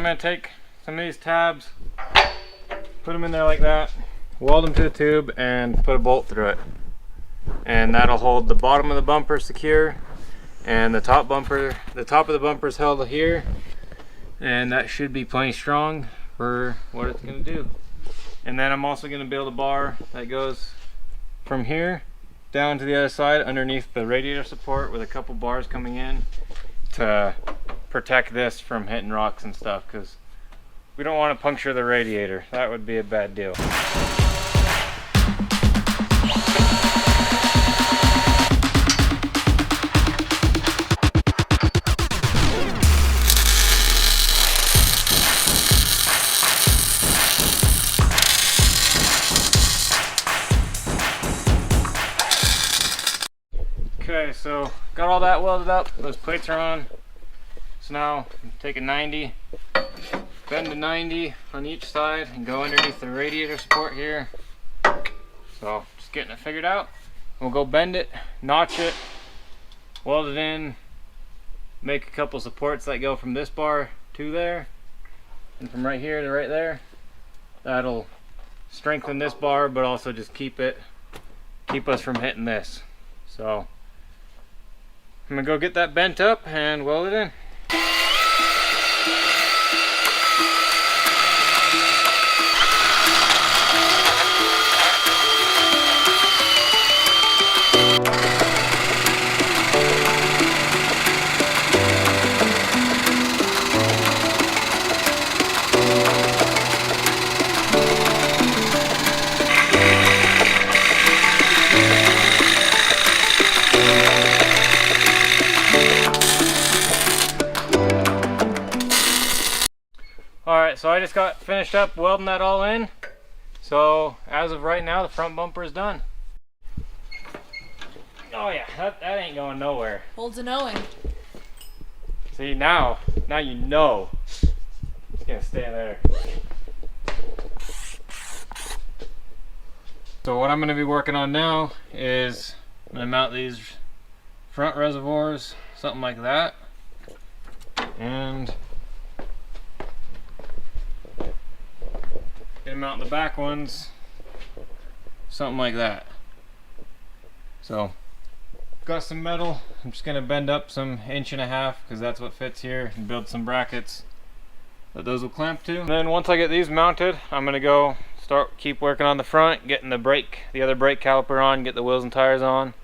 I'm going to take some of these tabs, put them in there like that, weld them to the tube, and put a bolt through it. And that'll hold the bottom of the bumper secure, and the top of the bumper is held here, and that should be plenty strong for what it's going to do. And then I'm also going to build a bar that goes from here down to the other side underneath the radiator support, with a couple bars coming in to protect this from hitting rocks and stuff, because we don't want to puncture the radiator. That would be a bad deal. Okay, so got all that welded up, those plates are on. So now I'm taking 90, bend to 90 on each side and go underneath the radiator support here. So just getting it figured out. We'll go bend it, notch it, weld it in, make a couple supports that go from this bar to there, and from right here to right there. That'll strengthen this bar, but also just keep us from hitting this. So I'm gonna go get that bent up and weld it in. Alright, so I just got finished up welding that all in. So as of right now, the front bumper is done. Oh yeah, that ain't going nowhere. Holds a knowing. See, now you know it's gonna stay there. So what I'm gonna be working on now is I'm gonna mount these front reservoirs, something like that, and gonna mount the back ones, something like that. So got some metal. I'm just gonna bend up some 1.5 inches because that's what fits here, and build some brackets that those will clamp to. And then once I get these mounted, I'm gonna go keep working on the front, getting the other brake caliper on, get the wheels and tires on,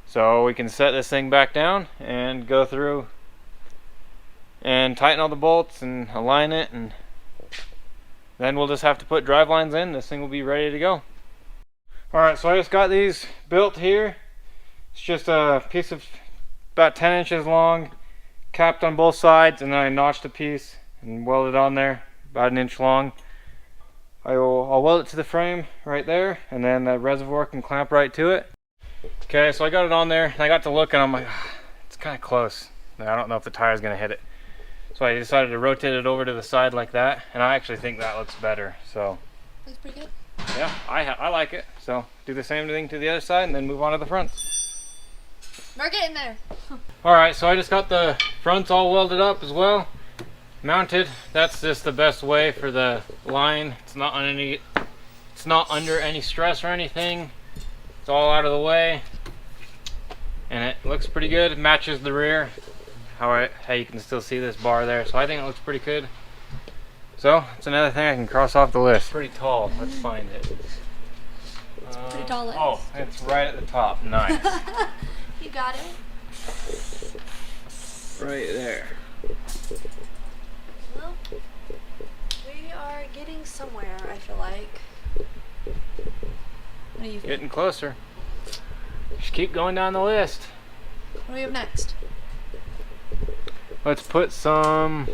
so we can set this thing back down and go through and tighten all the bolts and align it, and then we'll just have to put drive lines in. This thing will be ready to go. Alright, so I just got these built here. It's just a piece of about 10 inches long, capped on both sides, and then I notched a piece and welded on there, about 1 inch long. I'll weld it to the frame right there, and then the reservoir can clamp right to it. Okay, so I got it on there, and I got to look, and I'm like, it's kind of close. I don't know if the tire's going to hit it. So I decided to rotate it over to the side like that, and I actually think that looks better. So looks pretty good. Yeah, I like it. So do the same thing to the other side, and then move on to the fronts. We're getting there. Alright, so I just got the fronts all welded up as well, mounted. That's just the best way for the line. It's not under any stress or anything. It's all out of the way, and it looks pretty good. It matches the rear. How you can still see this bar there, so I think it looks pretty good. So it's another thing I can cross off the list. Pretty tall. Let's find it. It's pretty tall. Oh, it's right at the top. Nice. You got it. Right there. Well, we are getting somewhere, I feel like. What do you think? Getting closer. Just keep going down the list. What do we have next? Let's put some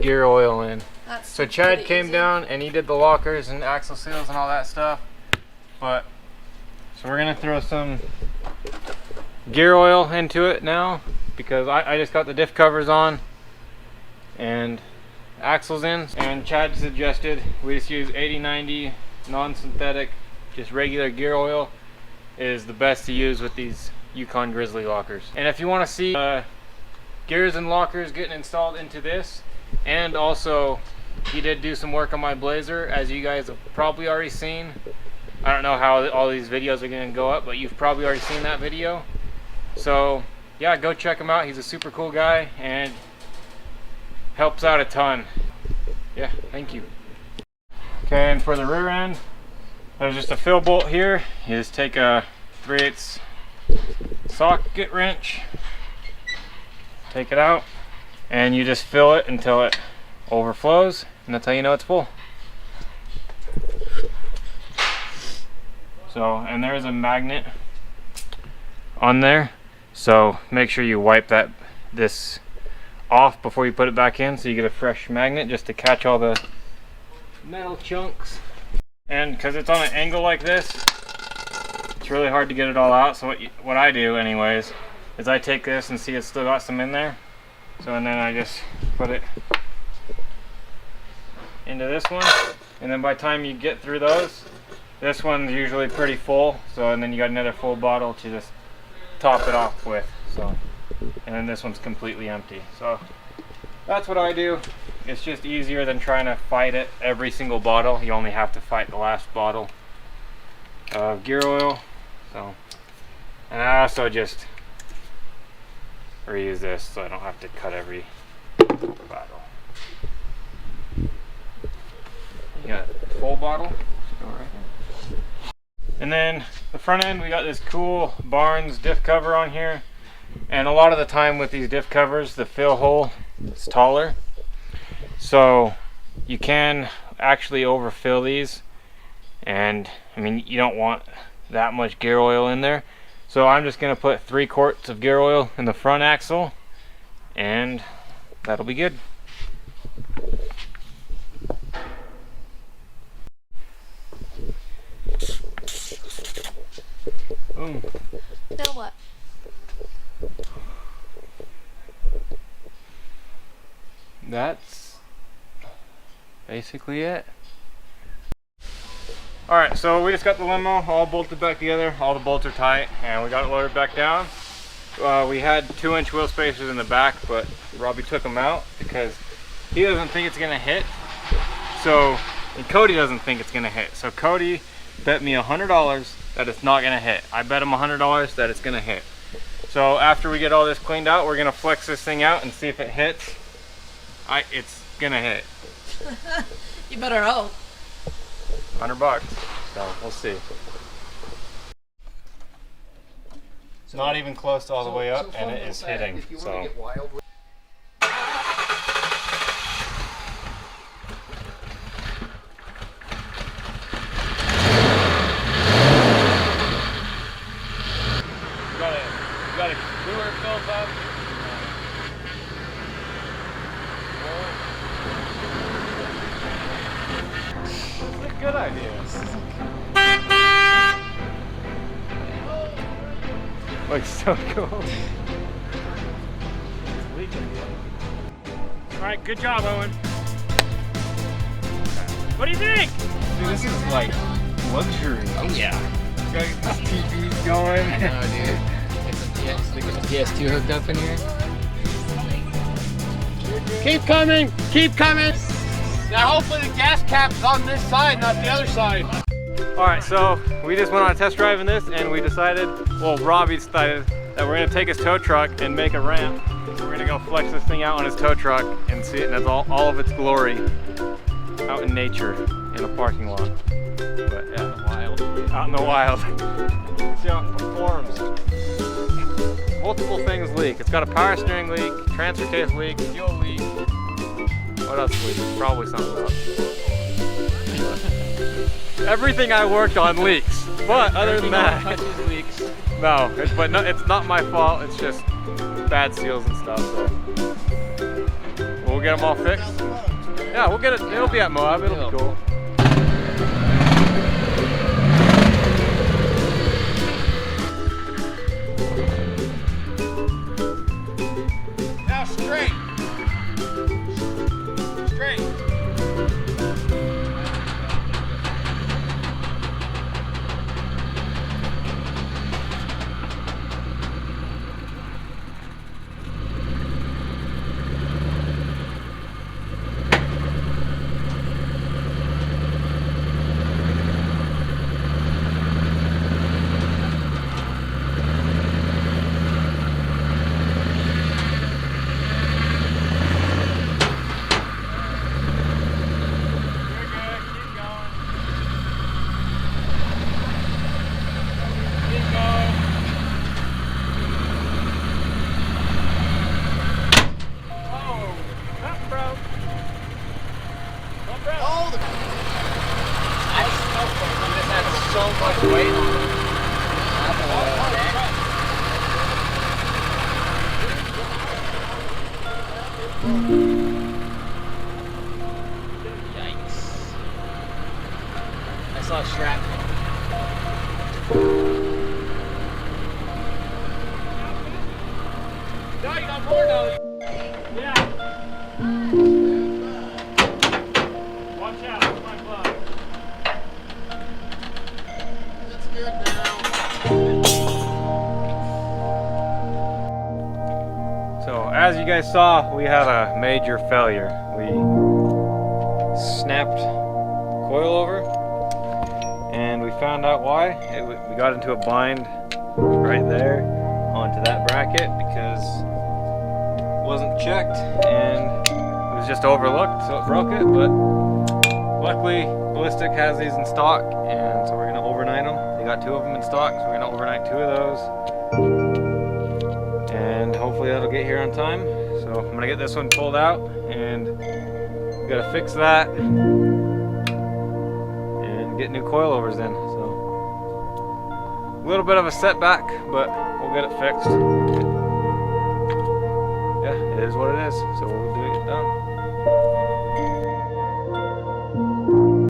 gear oil in. That's so Chad came easy. down and he did the lockers and axle seals and all that stuff. So we're gonna throw some gear oil into it now, because I just got the diff covers on and axles in, and Chad suggested we just use 80/90 non-synthetic, just regular gear oil is the best to use with these Yukon Grizzly lockers. And if you want to see gears and lockers getting installed into this, And also, he did do some work on my Blazer, as you guys have probably already seen. I don't know how all these videos are going to go up, but you've probably already seen that video. So yeah, go check him out. He's a super cool guy and helps out a ton. Yeah, thank you. Okay, and for the rear end, there's just a fill bolt here. You just take a 3/8 socket wrench, take it out, and you just fill it until it overflows, and that's how you know it's full. So, and there's a magnet on there, so make sure you wipe this off before you put it back in, so you get a fresh magnet just to catch all the metal chunks. And because it's on an angle like this, it's really hard to get it all out. So what I do anyways is I take this and see it's still got some in there, so and then I just put it into this one, and then by the time you get through those, this one's usually pretty full, so and then you got another full bottle to just top it off with. So, and then this one's completely empty. So that's what I do. It's just easier than trying to fight it every single bottle. You only have to fight the last bottle of gear oil. So, and I also just reuse this so I don't have to cut every bottle. You got a full bottle. Go right here. And then the front end, we got this cool Barnes diff cover on here. And a lot of the time with these diff covers, the fill hole is taller. So you can actually overfill these. And I mean, you don't want that much gear oil in there. So I'm just gonna put 3 quarts of gear oil in the front axle, and that'll be good. Boom. Now what? That's basically it. Alright, so we just got the limo all bolted back together. All the bolts are tight, and we got it loaded back down. We had 2-inch wheel spacers in the back, but Robbie took them out because he doesn't think it's gonna hit. So, and Cody doesn't think it's gonna hit. So Cody bet me $100 that it's not gonna hit. I bet him $100 that it's gonna hit. So after we get all this cleaned out, we're gonna flex this thing out and see if it hits. It's gonna hit. You better hope. $100. So we'll see. It's not even close to all the way up, and it is hitting. So. You got a cooler filled up. This is a good idea. Looks so cool. It's leaking. Alright, good job, Owen. What do you think? Dude, this is like luxury. Oh yeah. Got this TV's going. I know, dude. It's a PS2 hooked up in here. Keep coming! Keep coming! Now hopefully the gas cap's on this side, not the other side. Alright, so we just went on a test drive in this, and we decided, well, Robbie decided that we're going to take his tow truck and make a ramp. We're going to go flex this thing out on his tow truck and see it in all of its glory out in nature in a parking lot. But yeah, wild. Out in the wild. See how it performs. Multiple things leak. It's got a power steering leak, transfer case leak, fuel leak. What else leaks? Probably something else. Everything I worked on leaks. But other than that, leaks. no, it's not my fault. It's just bad seals and stuff. So we'll get them all fixed. Yeah, we'll get it. It'll be at Moab. It'll be cool. Now straight. Straight. Yikes. I saw shrapnel. No, you got more now. Yeah. Watch out, it's my glove. It's good now. So as you guys saw, we had a major failure. We snapped coilover and we found out why. We got into a bind right there onto that bracket because it wasn't checked and it was just overlooked, so it broke it. But luckily Ballistic has these in stock, and so we're gonna overnight them. They got 2 of them in stock, so we're gonna overnight 2 of those. And hopefully that'll get here on time. So I'm gonna get this one pulled out and we gotta fix that and get new coilovers in. So a little bit of a setback, but we'll get it fixed. Yeah, it is what it is. So we'll do it done.